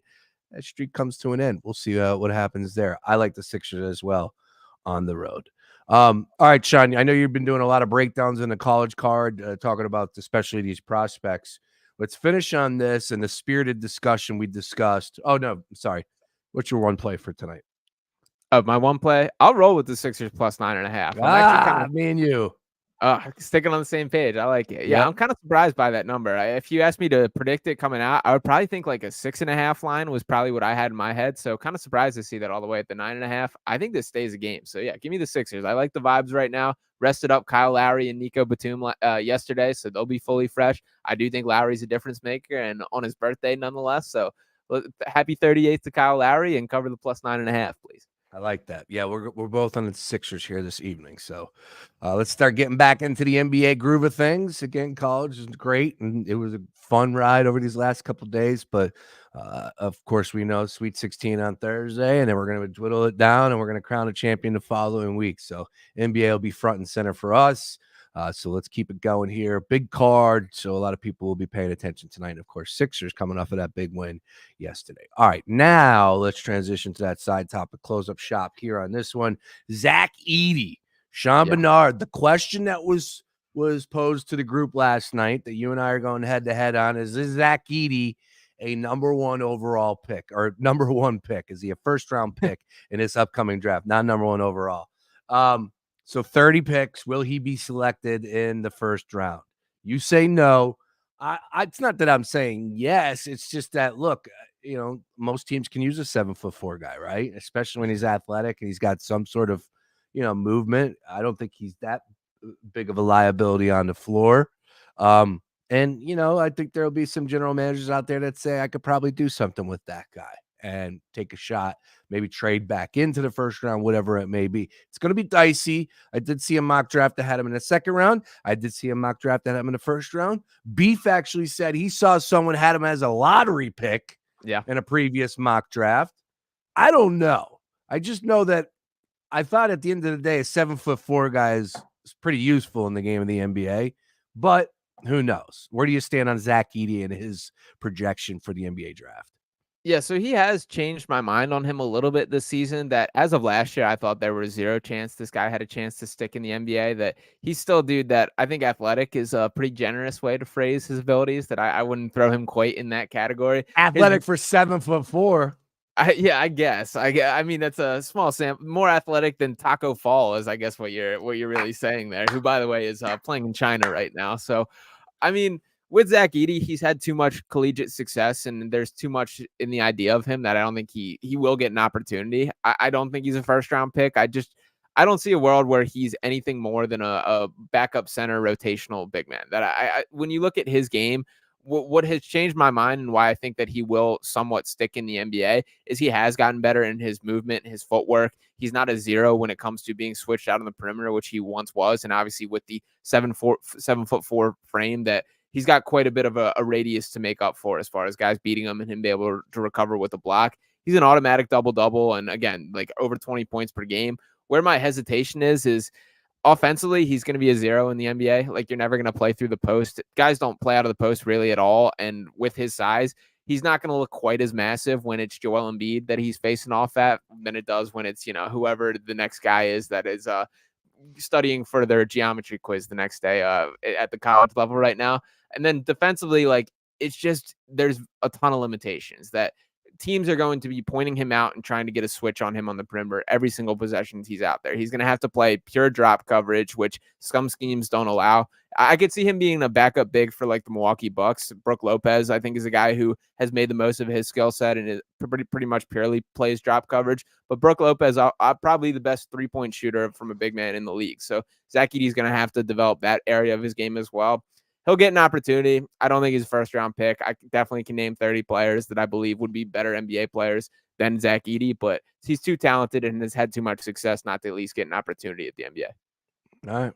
that streak comes to an end. We'll see what happens there. I like the Sixers as well on the road. All right, Sean, I know you've been doing a lot of breakdowns in the college card, talking about especially these prospects. Let's finish on this and the spirited discussion we discussed. Oh, no, sorry. What's your one play for tonight? My one play? I'll roll with the Sixers plus 9.5. Me and you. Sticking on the same page. I like it. Yeah, I'm kind of surprised by that number. If you asked me to predict it coming out, I would probably think like a 6.5 line was probably what I had in my head. So kind of surprised to see that all the way at the 9.5. I think this stays a game. So yeah, give me the Sixers. I like the vibes right now. Rested up Kyle Lowry and Nico Batum yesterday, so they'll be fully fresh. I do think Lowry's a difference maker, and on his birthday nonetheless. So happy 38th to Kyle Lowry, and cover the plus 9.5, please. I like that. Yeah, we're both on the Sixers here this evening. So let's start getting back into the NBA groove of things. Again, college is great, and it was a fun ride over these last couple of days. But, of course, we know Sweet 16 on Thursday, and then we're going to dwindle it down, and we're going to crown a champion the following week. So NBA will be front and center for us. So let's keep it going here. Big card. So a lot of people will be paying attention tonight. And of course, Sixers coming off of that big win yesterday. All right, now let's transition to that side topic. Close up shop here on this one. Zach Edey, Sean Barnard. The question that was posed to the group last night that you and I are going head to head on is Zach Edey a number 1 overall pick, or number 1 pick? Is he a first round pick in this upcoming draft? Not number 1 overall. So 30 picks, will he be selected in the first round? You say no. It's not that I'm saying yes. It's just that, look, most teams can use a 7'4" guy, right? Especially when he's athletic and he's got some sort of, movement. I don't think he's that big of a liability on the floor. And, I think there'll be some general managers out there that say I could probably do something with that guy and take a shot, maybe trade back into the first round, whatever it may be. It's going to be dicey. I did see a mock draft that had him in the second round. I did see a mock draft that had him in the first round. Beef actually said he saw someone had him as a lottery pick in a previous mock draft. I don't know. I just know that I thought at the end of the day, a 7'4" guy is pretty useful in the game of the NBA, but who knows? Where do you stand on Zach Edey and his projection for the NBA draft? Yeah, so he has changed my mind on him a little bit this season, that as of last year, I thought there was zero chance this guy had a chance to stick in the NBA, that he's still a dude that I think athletic is a pretty generous way to phrase his abilities, that I wouldn't throw him quite in that category. Athletic for 7'4". I guess. I mean, that's a small sample. More athletic than Taco Fall is, I guess, what you're really saying there, who, by the way, is playing in China right now. So I mean, with Zach Edey, he's had too much collegiate success, and there's too much in the idea of him that I don't think he will get an opportunity. I don't think he's a first round pick. I don't see a world where he's anything more than a backup center rotational big man. That when you look at his game, what has changed my mind and why I think that he will somewhat stick in the NBA is he has gotten better in his movement, his footwork. He's not a zero when it comes to being switched out on the perimeter, which he once was. And obviously with the 7'4" frame, that he's got quite a bit of a radius to make up for as far as guys beating him and him be able to recover with a block. He's an automatic double-double. And again, like over 20 points per game. Where my hesitation is offensively, he's going to be a zero in the NBA. Like, you're never going to play through the post. Guys don't play out of the post really at all. And with his size, he's not going to look quite as massive when it's Joel Embiid that he's facing off at than it does when it's, whoever the next guy is that is studying for their geometry quiz the next day at the college level right now. And then defensively, like, it's just, there's a ton of limitations that teams are going to be pointing him out and trying to get a switch on him on the perimeter every single possession he's out there. He's going to have to play pure drop coverage, which some schemes don't allow. I could see him being a backup big for like the Milwaukee Bucks. Brook Lopez, I think, is a guy who has made the most of his skill set and is pretty much purely plays drop coverage. But Brook Lopez, probably the best 3-point shooter from a big man in the league. So Zach Edey is going to have to develop that area of his game as well. He'll get an opportunity. I don't think he's a first-round pick. I definitely can name 30 players that I believe would be better NBA players than Zach Edey, but he's too talented and has had too much success not to at least get an opportunity at the NBA. All right.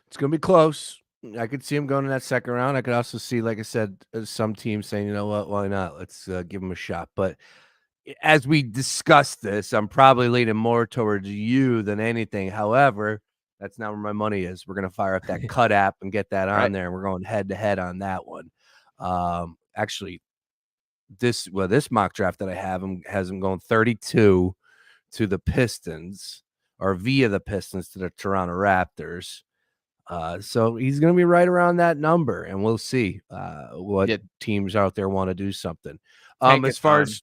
It's going to be close. I could see him going in that second round. I could also see, like I said, some teams saying, you know what, why not? Let's give him a shot. But as we discuss this, I'm probably leaning more towards you than anything. However, that's not where my money is. We're going to fire up that cut app and get that on there. And we're going head to head on that one. Actually, this mock draft that I have has him going 32 to the Pistons, or via the Pistons to the Toronto Raptors. So he's going to be right around that number, and we'll see what teams out there want to do something. As far as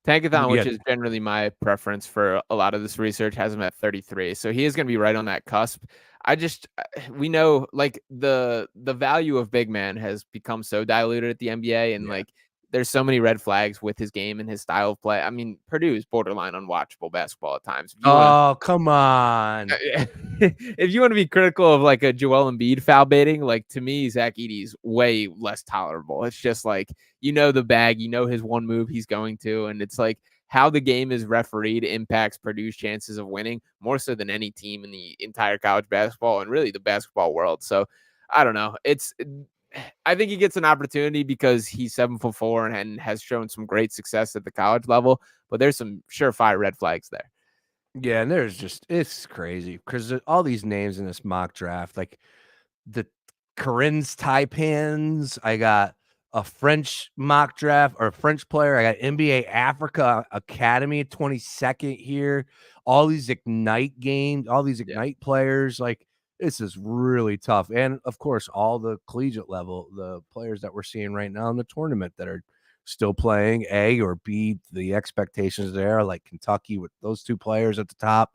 Tankathon, which is generally my preference for a lot of this research, has him at 33. So he is going to be right on that cusp. We know, like, the value of big man has become so diluted at the NBA, and like there's so many red flags with his game and his style of play. I mean, Purdue is borderline unwatchable basketball at times. Come on. If you want to be critical of like a Joel Embiid foul baiting, like, to me, Zach Edey's way less tolerable. It's just like, the bag, his one move he's going to, and it's like how the game is refereed impacts Purdue's chances of winning more so than any team in the entire college basketball and really the basketball world. So I don't know. I think he gets an opportunity because he's 7'4" and has shown some great success at the college level, but there's some surefire red flags there. Yeah, and it's crazy because all these names in this mock draft, like the Corinne's Taipans, I got a French mock draft or a French player. I got NBA Africa Academy 22nd here. All these Ignite games, all these Ignite players, like, this is really tough. And of course, all the collegiate level, the players that we're seeing right now in the tournament that are still playing A or B, the expectations there, like Kentucky with those two players at the top.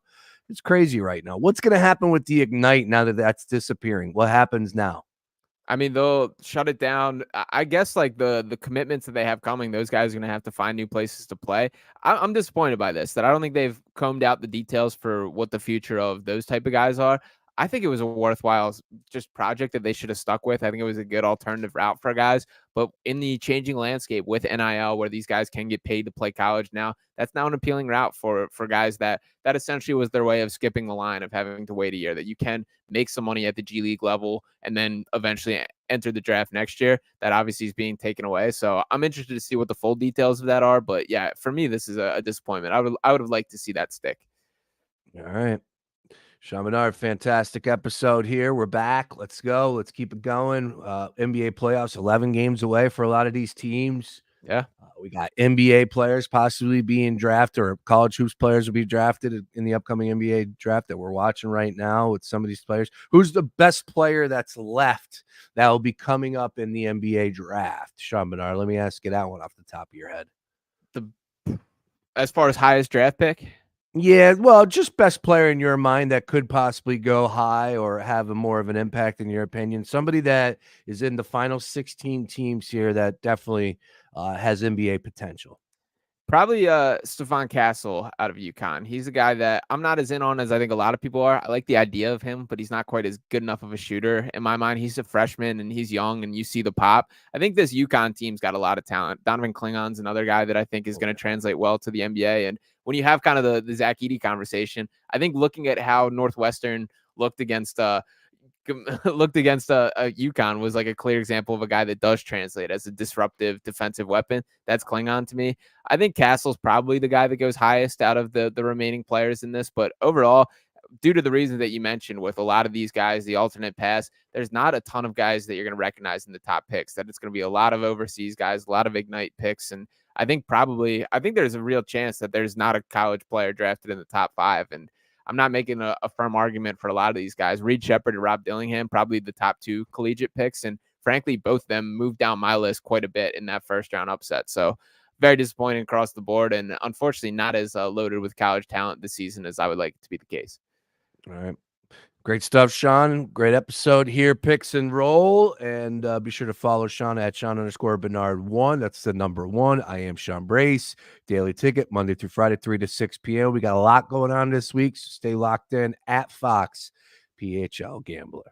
It's crazy right now. What's going to happen with the Ignite now that that's disappearing? What happens now? I mean, they'll shut it down. I guess like the commitments that they have coming, those guys are going to have to find new places to play. I'm disappointed by this, that I don't think they've combed out the details for what the future of those type of guys are. I think it was a worthwhile just project that they should have stuck with. I think it was a good alternative route for guys. But in the changing landscape with NIL, where these guys can get paid to play college now, that's now an appealing route for guys that essentially was their way of skipping the line of having to wait a year, that you can make some money at the G League level and then eventually enter the draft next year. That obviously is being taken away. So I'm interested to see what the full details of that are. But yeah, for me, this is a disappointment. I would have liked to see that stick. All right. Sean Barnard, fantastic episode here. We're back. Let's go. Let's keep it going. NBA playoffs, 11 games away for a lot of these teams. Yeah. We got NBA players possibly being drafted, or college hoops players will be drafted in the upcoming NBA draft that we're watching right now with some of these players. Who's the best player that's left that will be coming up in the NBA draft? Sean Barnard, let me ask you that one off the top of your head. As far as highest draft pick? Yeah, well, just best player in your mind that could possibly go high or have a more of an impact in your opinion. Somebody that is in the final 16 teams here that definitely has NBA potential. Probably Stephon Castle out of UConn. He's a guy that I'm not as in on as I think a lot of people are. I like the idea of him, but he's not quite as good enough of a shooter. In my mind, he's a freshman and he's young and you see the pop. I think this UConn team's got a lot of talent. Donovan Klingon's another guy that I think is going to translate well to the NBA. And when you have kind of the Zach Edey conversation, I think looking at how Northwestern looked against a UConn was like a clear example of a guy that does translate as a disruptive defensive weapon. That's Klingon to me. I think Castle's probably the guy that goes highest out of the remaining players in this, but overall, due to the reason that you mentioned with a lot of these guys, the alternate pass, there's not a ton of guys that you're going to recognize in the top picks. That it's going to be a lot of overseas guys, a lot of ignite picks, and I think there's a real chance that there's not a college player drafted in the top 5. And I'm not making a firm argument for a lot of these guys. Reed Shepherd and Rob Dillingham, probably the top 2 collegiate picks. And frankly, both of them moved down my list quite a bit in that first round upset. So very disappointing across the board. And unfortunately, not as loaded with college talent this season as I would like it to be the case. All right. Great stuff, Sean. Great episode here. Picks and roll. And be sure to follow Sean at Sean_Barnard1. That's the number 1. I am Sean Brace. Daily Ticket, Monday through Friday, 3 to 6 p.m. We got a lot going on this week. So stay locked in at Fox PHL Gambler.